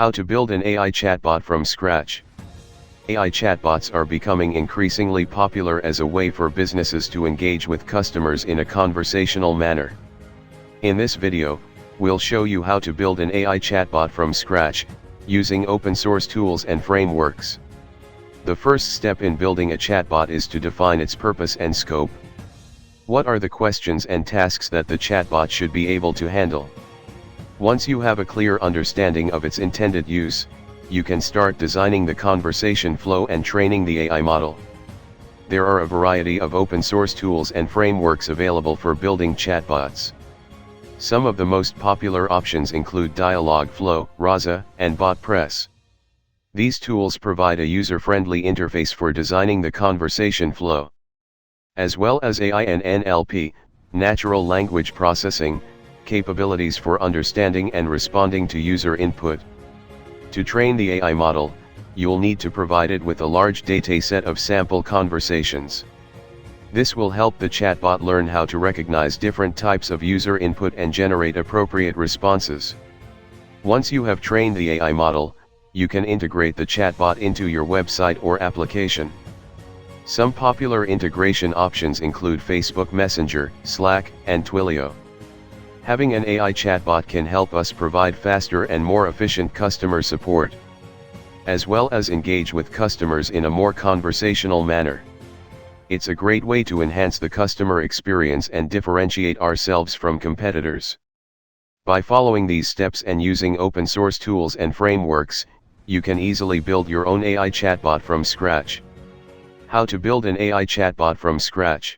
How to build an AI chatbot from scratch. AI chatbots are becoming increasingly popular as a way for businesses to engage with customers in a conversational manner. In this video, we'll show you how to build an AI chatbot from scratch, using open source tools and frameworks. The first step in building a chatbot is to define its purpose and scope. What are the questions and tasks that the chatbot should be able to handle? Once you have a clear understanding of its intended use, you can start designing the conversation flow and training the AI model. There are a variety of open source tools and frameworks available for building chatbots. Some of the most popular options include Dialogflow, Raza, and BotPress. These tools provide a user-friendly interface for designing the conversation flow, as well as AI and NLP, natural language processing, capabilities for understanding and responding to user input. To train the AI model, you'll need to provide it with a large dataset of sample conversations. This will help the chatbot learn how to recognize different types of user input and generate appropriate responses. Once you have trained the AI model, you can integrate the chatbot into your website or application. Some popular integration options include Facebook Messenger, Slack, and Twilio. Having an AI chatbot can help us provide faster and more efficient customer support, as well as engage with customers in a more conversational manner. It's a great way to enhance the customer experience and differentiate ourselves from competitors. By following these steps and using open source tools and frameworks, you can easily build your own AI chatbot from scratch. How to build an AI chatbot from scratch.